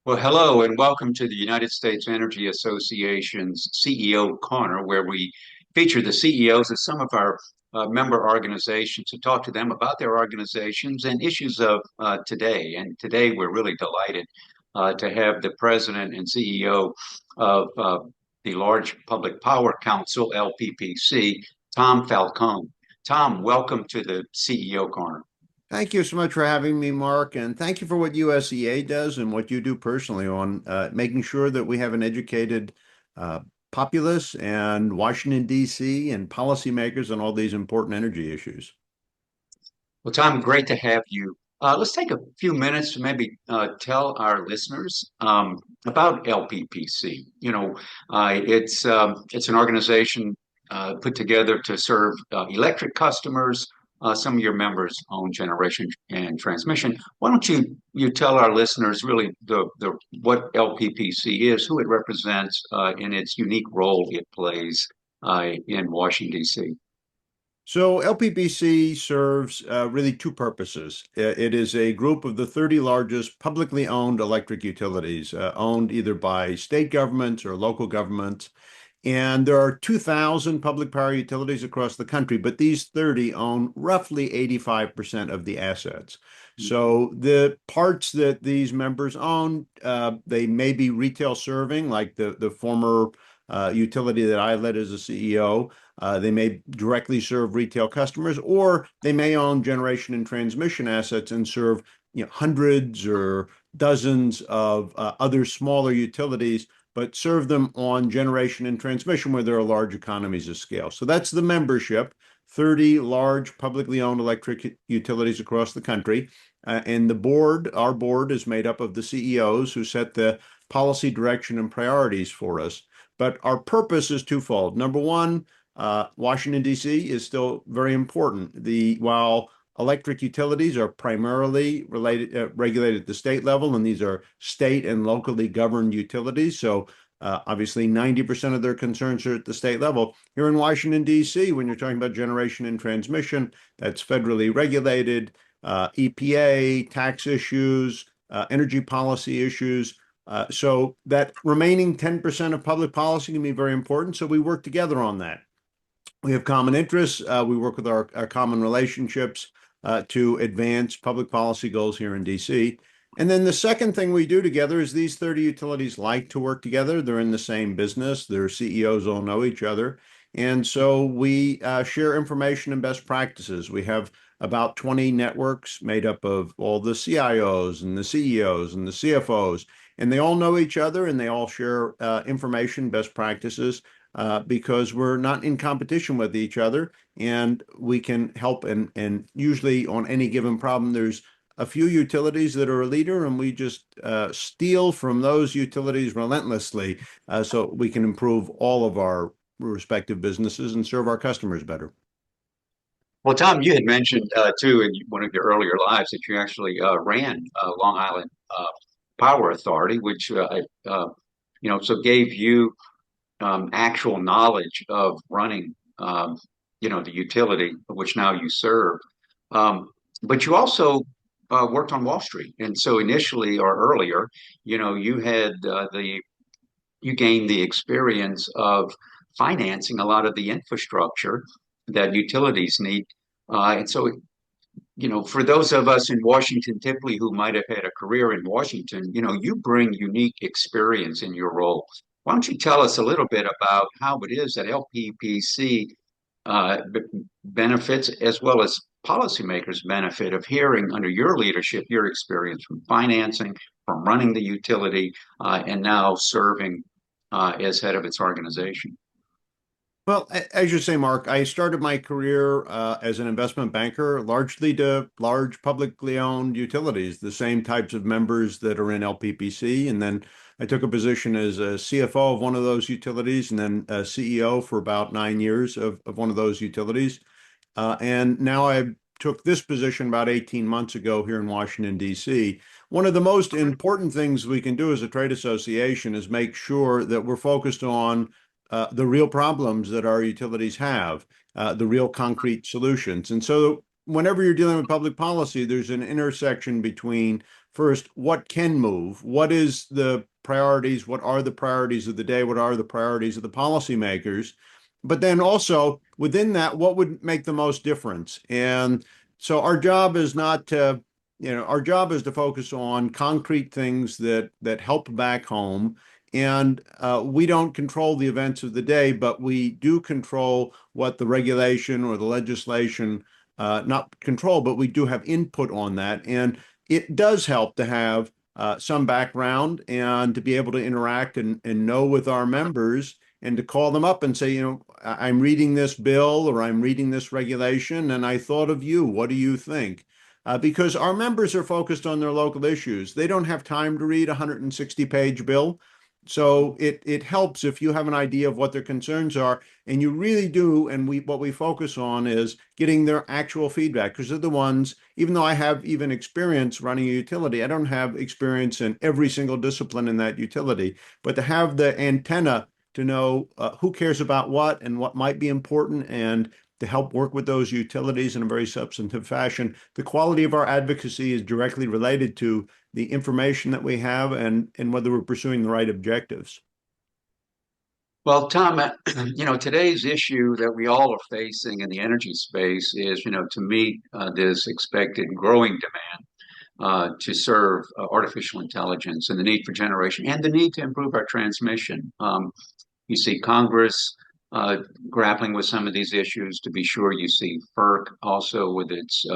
Well, hello and welcome to the United States Energy Association's CEO Corner, where we feature the CEOs of some of our member organizations to talk to them about their organizations and issues of today. And today we're really delighted to have the president and CEO of the Large Public Power Council, LPPC, Tom Falcone. Tom, welcome to the CEO Corner. Thank you so much for having me, Mark, and thank you for what USEA does and what you do personally on making sure that we have an educated populace and Washington, D.C. and policymakers on all these important energy issues. Well, Tom, great to have you. Let's take a few minutes to maybe tell our listeners about LPPC. It's an organization put together to serve electric customers. Some of your members own generation and transmission. Why don't you tell our listeners really the what LPPC is, who it represents, and its unique role it plays in Washington, D.C. So LPPC serves really two purposes. It is a group of the 30 largest publicly owned electric utilities, owned either by state governments or local governments. And there are 2,000 public power utilities across the country, but these 30 own roughly 85% of the assets. So the parts that these members own, they may be retail serving, like the former utility that I led as a CEO. They may directly serve retail customers, or they may own generation and transmission assets and serve hundreds or dozens of other smaller utilities, but serve them on generation and transmission where there are large economies of scale. So that's the membership, 30 large publicly owned electric utilities across the country. And our board is made up of the CEOs who set the policy direction and priorities for us. But our purpose is twofold. Number one, Washington, D.C. is still very important. While electric utilities are primarily regulated at the state level, and these are state and locally governed utilities. So obviously 90% of their concerns are at the state level. Here in Washington, D.C., when you're talking about generation and transmission, that's federally regulated, EPA, tax issues, energy policy issues. So that remaining 10% of public policy can be very important. So we work together on that. We have common interests. We work with our common relationships to advance public policy goals here in DC. And then the second thing we do together is these 30 utilities like to work together. They're in the same business. Their CEOs all know each other. And so we share information and best practices. We have about 20 networks made up of all the CIOs and the CEOs and the CFOs. And they all know each other and they all share information, best practices, because we're not in competition with each other and we can help. And usually on any given problem, there's a few utilities that are a leader and we just steal from those utilities relentlessly so we can improve all of our respective businesses and serve our customers better. Well, Tom, you had mentioned too in one of your earlier lives that you actually ran Long Island Power Authority, which so gave you actual knowledge of running, the utility which now you serve. But you also worked on Wall Street, and so initially or earlier, you had you gained the experience of financing a lot of the infrastructure that utilities need, and so. For those of us in Washington, typically who might have had a career in Washington, you bring unique experience in your role. Why don't you tell us a little bit about how it is that LPPC benefits as well as policymakers benefit of hearing under your leadership, your experience from financing, from running the utility, and now serving as head of its organization? Well, as you say, Mark, I started my career as an investment banker, largely to large publicly owned utilities, the same types of members that are in LPPC. And then I took a position as a CFO of one of those utilities and then a CEO for about 9 years of one of those utilities. And now I took this position about 18 months ago here in Washington, D.C. One of the most important things we can do as a trade association is make sure that we're focused on the real problems that our utilities have, the real concrete solutions. And so whenever you're dealing with public policy, there's an intersection between first, what can move? What is the priorities? What are the priorities of the day? What are the priorities of the policymakers? But then also within that, what would make the most difference? And so our job is not to, our job is to focus on concrete things that help back home. And we don't control the events of the day, but we do control what the regulation or the legislation, not control, but we do have input on that. And it does help to have some background and to be able to interact and know with our members and to call them up and say, I'm reading this bill or I'm reading this regulation and I thought of you. What do you think? Because our members are focused on their local issues. They don't have time to read a 160-page bill. So it helps if you have an idea of what their concerns are, and you really do. And what we focus on is getting their actual feedback, because they're the ones, even though I have even experience running a utility, I don't have experience in every single discipline in that utility. But to have the antenna to know who cares about what and what might be important, and to help work with those utilities in a very substantive fashion. The quality of our advocacy is directly related to the information that we have and whether we're pursuing the right objectives. Well, Tom, today's issue that we all are facing in the energy space is, to meet this expected growing demand to serve artificial intelligence and the need for generation and the need to improve our transmission. You see Congress grappling with some of these issues. To be sure, you see FERC also with its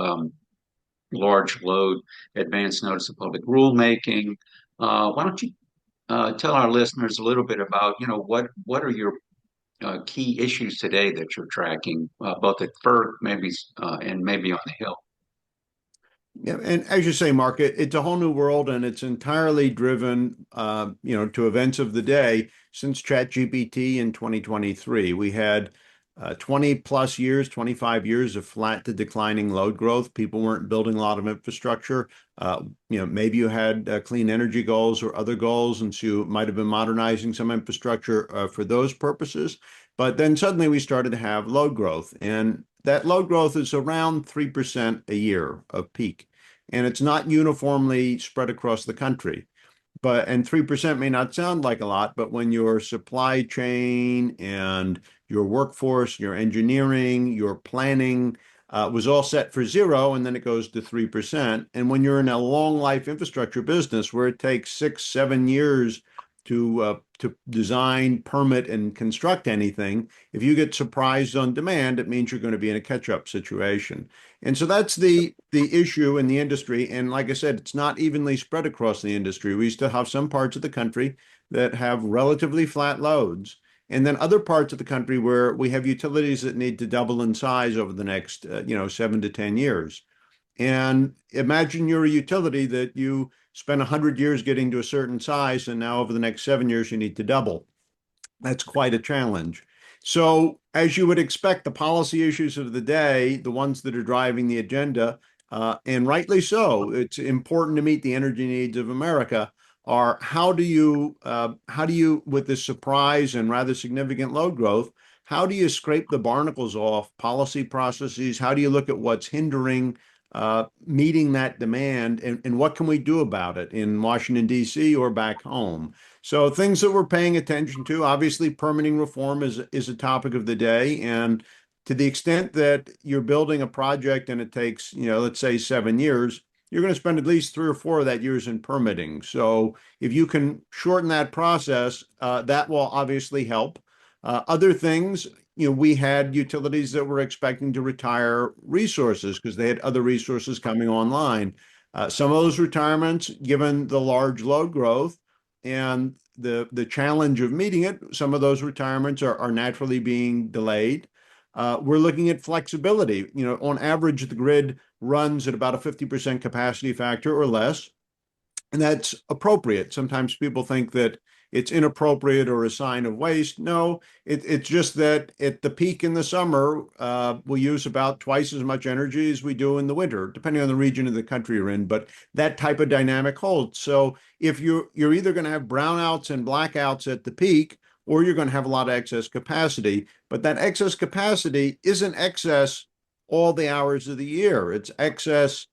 large load advance notice of public rulemaking. Why don't you tell our listeners a little bit about, what are your key issues today that you're tracking, both at FERC, maybe and maybe on the Hill? Yeah, and as you say, Mark, it's a whole new world, and it's entirely driven, to events of the day. Since ChatGPT in 2023, we had 20 plus years, 25 years of flat to declining load growth. People weren't building a lot of infrastructure. Maybe you had clean energy goals or other goals, and so you might have been modernizing some infrastructure for those purposes. But then suddenly we started to have load growth, and that load growth is around 3% a year of peak. And it's not uniformly spread across the country. And 3% may not sound like a lot, but when your supply chain and your workforce, your engineering, your planning was all set for zero, and then it goes to 3%. And when you're in a long life infrastructure business where it takes 6, 7 years to design, permit, and construct anything, if you get surprised on demand, it means you're going to be in a catch-up situation. And so that's the issue in the industry. And like I said, it's not evenly spread across the industry. We still have some parts of the country that have relatively flat loads, and then other parts of the country where we have utilities that need to double in size over the next 7 to 10 years. And imagine you're a utility that you spent 100 years getting to a certain size, and now over the next 7 years, you need to double. That's quite a challenge. So, as you would expect, the policy issues of the day, the ones that are driving the agenda, and rightly so, it's important to meet the energy needs of America, are how do you, with this surprise and rather significant load growth, how do you scrape the barnacles off policy processes? How do you look at what's hindering meeting that demand, and what can we do about it in Washington, D.C. or back home? So things that we're paying attention to, obviously permitting reform is a topic of the day. And to the extent that you're building a project and it takes, let's say 7 years, you're going to spend at least 3 or 4 of that years in permitting. So if you can shorten that process, that will obviously help. Other things, we had utilities that were expecting to retire resources because they had other resources coming online. Some of those retirements, given the large load growth and the challenge of meeting it, some of those retirements are naturally being delayed. We're looking at flexibility. On average, the grid runs at about a 50% capacity factor or less, and that's appropriate. Sometimes people think that it's inappropriate or a sign of waste. No, it's just that at the peak in the summer, we use about twice as much energy as we do in the winter, depending on the region of the country you're in. But that type of dynamic holds. So if you're either going to have brownouts and blackouts at the peak, or you're going to have a lot of excess capacity. But that excess capacity isn't excess all the hours of the year. It's excess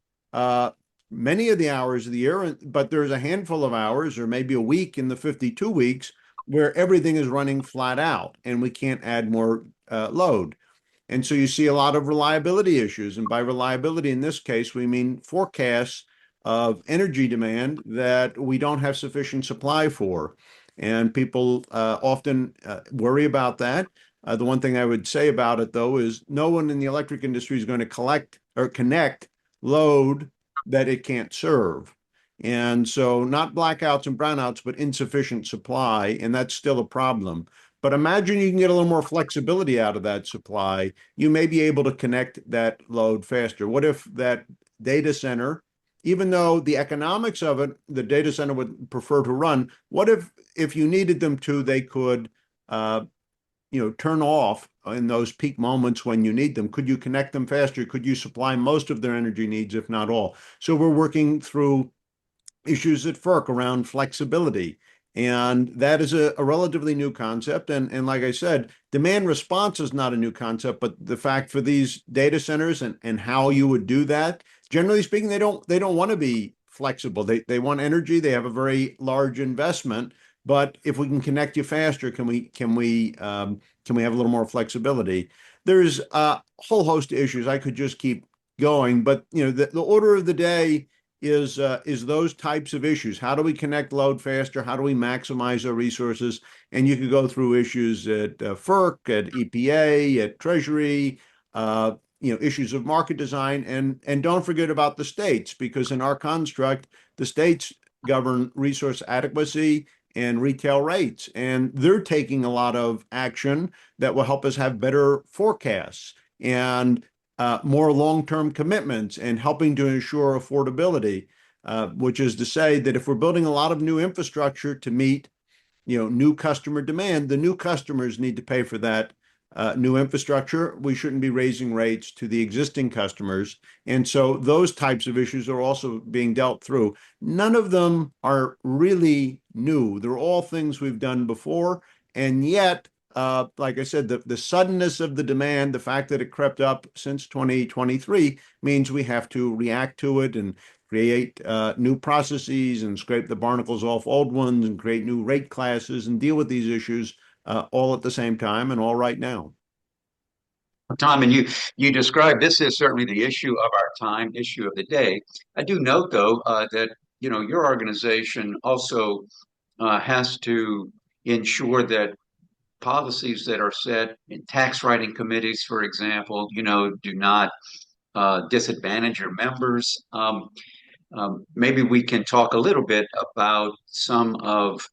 many of the hours of the year, but there's a handful of hours or maybe a week in the 52 weeks where everything is running flat out and we can't add more load. And so you see a lot of reliability issues. And by reliability in this case, we mean forecasts of energy demand that we don't have sufficient supply for. And people often worry about that. The one thing I would say about it, though, is no one in the electric industry is going to collect or connect load that it can't serve. And so, not blackouts and brownouts, but insufficient supply. And that's still a problem. But imagine you can get a little more flexibility out of that supply. You may be able to connect that load faster. What if that data center, even though the economics of it, the data center would prefer to run, what if you needed them to, they could turn off in those peak moments when you need them? Could you connect them faster? Could you supply most of their energy needs, if not all? So we're working through issues at FERC around flexibility. And that is a relatively new concept. And like I said, demand response is not a new concept, but the fact for these data centers and how you would do that, generally speaking, they don't want to be flexible. They want energy. They have a very large investment. But if we can connect you faster, can we have a little more flexibility? There's a whole host of issues. I could just keep going, but the order of the day is those types of issues. How do we connect load faster? How do we maximize our resources? And you could go through issues at FERC, at EPA, at Treasury, issues of market design, and don't forget about the states, because in our construct, the states govern resource adequacy and retail rates, and they're taking a lot of action that will help us have better forecasts and more long-term commitments and helping to ensure affordability, which is to say that if we're building a lot of new infrastructure to meet, new customer demand, the new customers need to pay for that new infrastructure. We shouldn't be raising rates to the existing customers. And so those types of issues are also being dealt through. None of them are really new. They're all things we've done before. And yet, like I said, the suddenness of the demand, the fact that it crept up since 2023 means we have to react to it and create new processes and scrape the barnacles off old ones and create new rate classes and deal with these issues all at the same time and all right now. Tom, and you described this is certainly the issue of our time, issue of the day. I do note, though, that your organization also has to ensure that policies that are set in tax writing committees, for example, do not disadvantage your members. Maybe we can talk a little bit about some of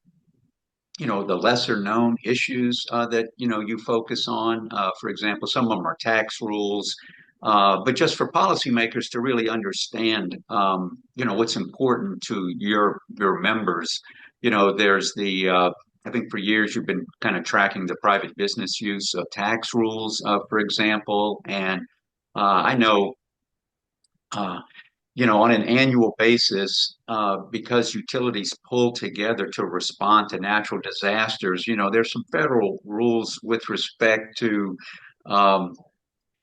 the lesser known issues that you focus on. For example, some of them are tax rules, but just for policymakers to really understand what's important to your members. There's the I think for years you've been kind of tracking the private business use of tax rules, for example, and I know uh, on an annual basis, because utilities pull together to respond to natural disasters, there's some federal rules with respect to, um,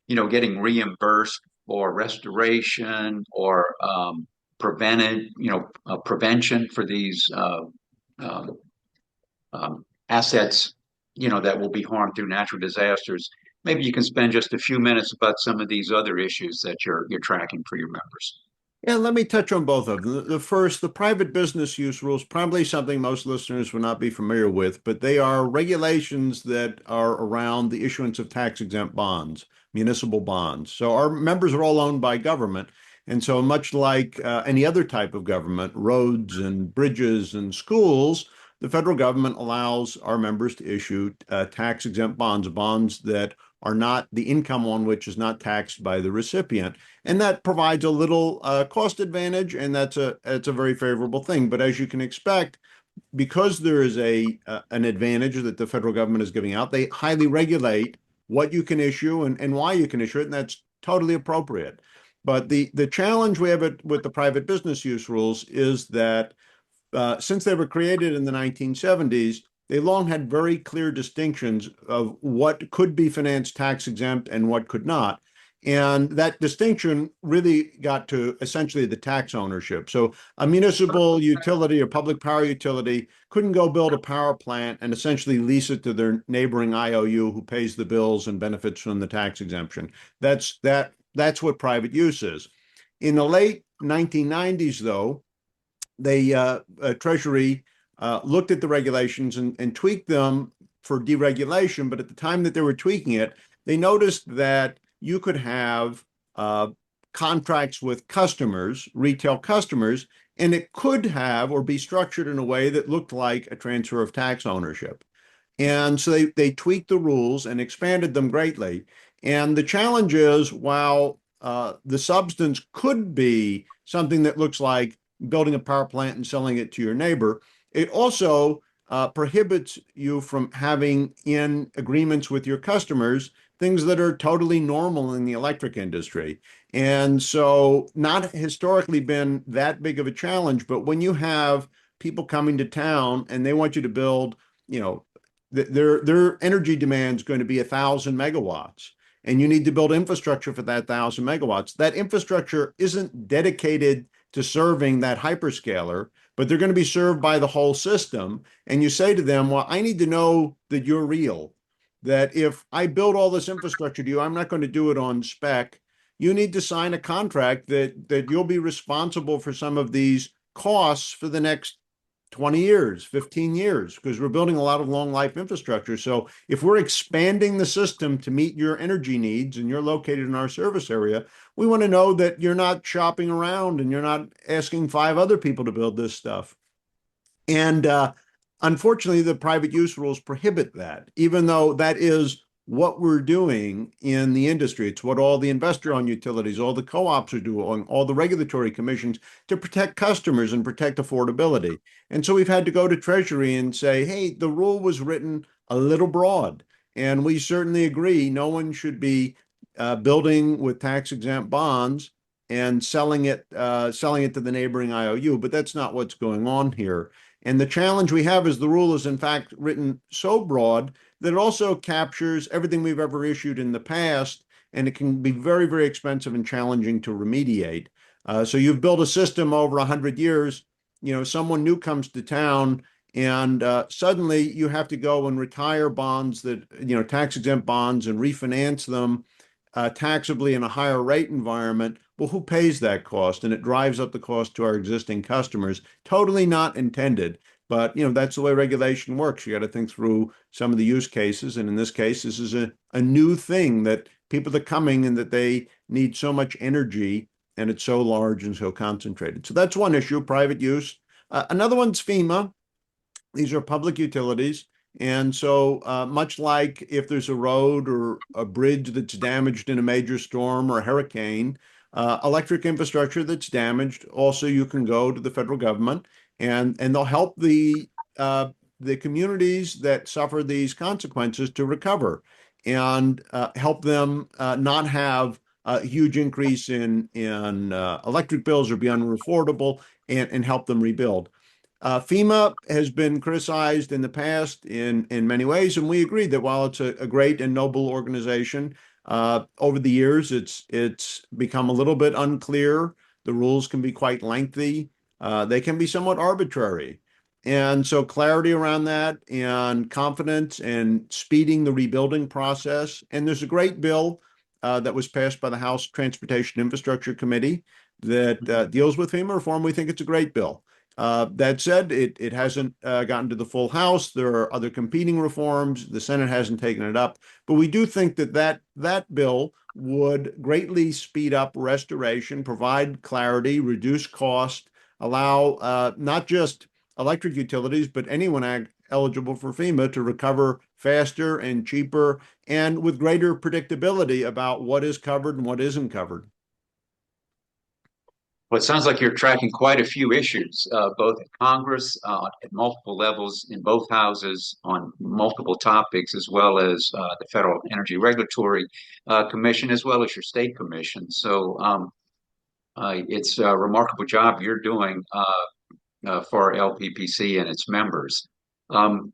getting reimbursed for restoration or prevention for these uh, assets, that will be harmed through natural disasters. Maybe you can spend just a few minutes about some of these other issues that you're tracking for your members. Yeah, let me touch on both of them. The first, the private business use rules, probably something most listeners would not be familiar with, but they are regulations that are around the issuance of tax-exempt bonds, municipal bonds. So our members are all owned by government. And so much like any other type of government, roads and bridges and schools, the federal government allows our members to issue tax-exempt bonds, bonds that are not the income on which is not taxed by the recipient. And that provides a little cost advantage, and it's a very favorable thing. But as you can expect, because there is an advantage that the federal government is giving out, they highly regulate what you can issue and why you can issue it, and that's totally appropriate. But the challenge we have with the private business use rules is that since they were created in the 1970s, they long had very clear distinctions of what could be financed tax exempt and what could not. And that distinction really got to essentially the tax ownership. So a municipal utility or public power utility couldn't go build a power plant and essentially lease it to their neighboring IOU who pays the bills and benefits from the tax exemption. That's what private use is. In the late 1990s, though, they Treasury looked at the regulations and tweaked them for deregulation. But at the time that they were tweaking it, they noticed that you could have contracts with customers, retail customers, and it could have or be structured in a way that looked like a transfer of tax ownership. And so they tweaked the rules and expanded them greatly. And the challenge is, while the substance could be something that looks like building a power plant and selling it to your neighbor, it also prohibits you from having in agreements with your customers things that are totally normal in the electric industry. And so, not historically been that big of a challenge, but when you have people coming to town and they want you to build, you know, their energy demand is going to be 1,000 megawatts, and you need to build infrastructure for that 1,000 megawatts. That infrastructure isn't dedicated to serving that hyperscaler, but they're going to be served by the whole system. And you say to them, well, I need to know that you're real, that if I build all this infrastructure to you, I'm not going to do it on spec. You need to sign a contract that you'll be responsible for some of these costs for the next 20 years, 15 years, because we're building a lot of long life infrastructure. So if we're expanding the system to meet your energy needs and you're located in our service area, we want to know that you're not shopping around and you're not asking 5 other people to build this stuff. And unfortunately, the private use rules prohibit that, even though that is what we're doing in the industry. It's what all the investor-owned utilities, all the co-ops are doing, all the regulatory commissions to protect customers and protect affordability. And so we've had to go to Treasury and say, hey, the rule was written a little broad. And we certainly agree no one should be building with tax-exempt bonds and selling it to the neighboring IOU. But that's not what's going on here. And the challenge we have is the rule is in fact written so broad that it also captures everything we've ever issued in the past, and it can be very, very expensive and challenging to remediate. So you've built a system over 100 years, someone new comes to town, and suddenly you have to go and retire bonds that, tax exempt bonds, and refinance them taxably in a higher rate environment. Well, who pays that cost? And it drives up the cost to our existing customers. Totally not intended. But that's the way regulation works. You got to think through some of the use cases. And in this case, this is a new thing that people are coming and that they need so much energy and it's so large and so concentrated. So that's one issue, private use. Another one's FEMA. These are public utilities. And so, much like if there's a road or a bridge that's damaged in a major storm or a hurricane, electric infrastructure that's damaged, also you can go to the federal government and they'll help the communities that suffer these consequences to recover and help them not have a huge increase in electric bills or be unaffordable and help them rebuild. FEMA has been criticized in the past in many ways, and we agree that while it's a great and noble organization, over the years it's become a little bit unclear. The rules can be quite lengthy. They can be somewhat arbitrary. And so clarity around that and confidence and speeding the rebuilding process. And there's a great bill that was passed by the House Transportation Infrastructure Committee that deals with FEMA reform. We think it's a great bill. That said, it hasn't gotten to the full House. There are other competing reforms. The Senate hasn't taken it up. But we do think that bill would greatly speed up restoration, provide clarity, reduce cost, allow not just electric utilities, but anyone eligible for FEMA to recover faster and cheaper and with greater predictability about what is covered and what isn't covered. Well, it sounds like you're tracking quite a few issues, both in Congress, at multiple levels in both houses on multiple topics, as well as the Federal Energy Regulatory Commission, as well as your state commission. So it's a remarkable job you're doing for LPPC and its members. Um,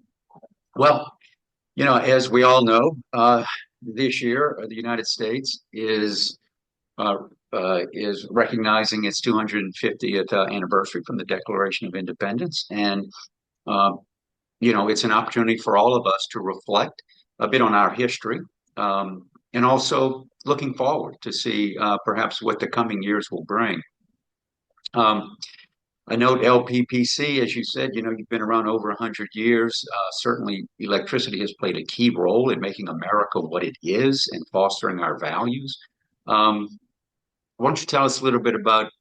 well, as we all know, this year, the United States uh, is recognizing its 250th anniversary from the Declaration of Independence, and uh, it's an opportunity for all of us to reflect a bit on our history, and also looking forward to see perhaps what the coming years will bring. Um, I note LPPC, as you said, you've been around over 100 years. Certainly, electricity has played a key role in making America what it is and fostering our values. Um, why don't you tell us a little bit about,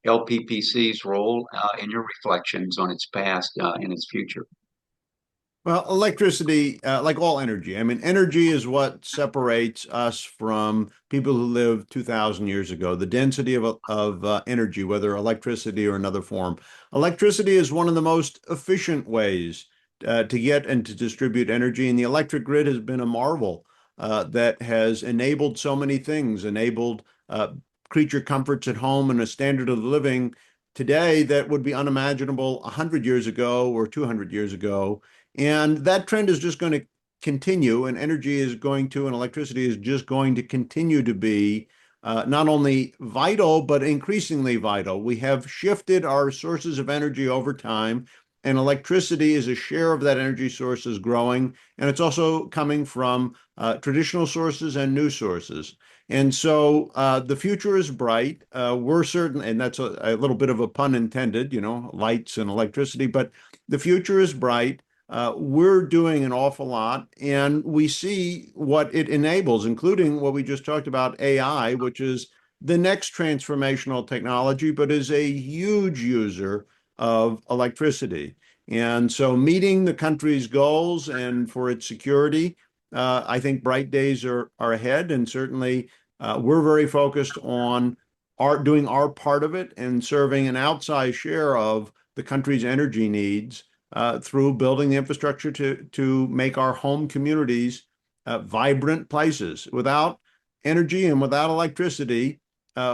LPPC's role in your reflections on its past and its future? Well, electricity, like all energy, I mean, energy is what separates us from people who lived 2,000 years ago. The density of energy, whether electricity or another form. Electricity is one of the most efficient ways to get and to distribute energy, and the electric grid has been a marvel that has enabled so many things, enabled creature comforts at home and a standard of living today that would be unimaginable 100 years ago or 200 years ago. And that trend is just going to continue, and energy is going to, and electricity is just going to continue to be not only vital, but increasingly vital. We have shifted our sources of energy over time, and electricity is a share of that energy source is growing, and it's also coming from traditional sources and new sources. And so the future is bright. We're certain, and that's a little bit of a pun intended, lights and electricity, but the future is bright. We're doing an awful lot, and we see what it enables, including what we just talked about, AI, which is the next transformational technology, but is a huge user of electricity. And so, meeting the country's goals and for its security, I think bright days are ahead, and certainly we're very focused on doing our part of it and serving an outsized share of the country's energy needs through building the infrastructure to make our home communities vibrant places. Without energy and without electricity,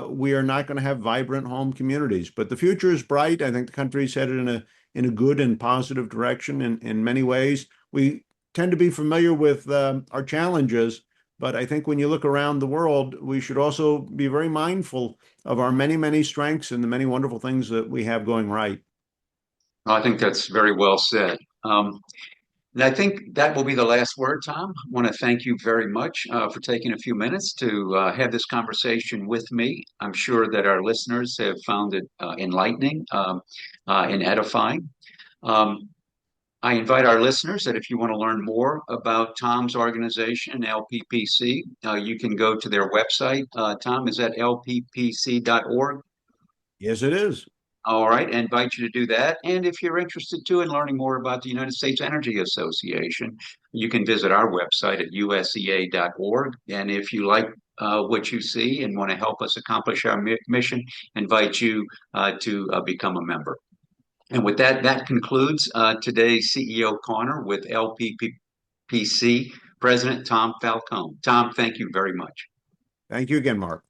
we are not going to have vibrant home communities. But the future is bright. I think the country is headed in a good and positive direction in many ways. We tend to be familiar with our challenges, but I think when you look around the world, we should also be very mindful of our many, many strengths and the many wonderful things that we have going right. I think that's very well said. And I think that will be the last word, Tom. I want to thank you very much for taking a few minutes to have this conversation with me. I'm sure that our listeners have found it enlightening and edifying. Um, I invite our listeners that if you want to learn more about Tom's organization, LPPC, you can go to their website. Tom, is that lppc.org? Yes, it is. All right, I invite you to do that. And if you're interested too in learning more about the United States Energy Association, you can visit our website at usea.org. And if you like what you see and want to help us accomplish our mission, invite you to become a member. And with that, that concludes today's CEO Corner with LPPC President Tom Falcone. Tom, thank you very much. Thank you again, Mark.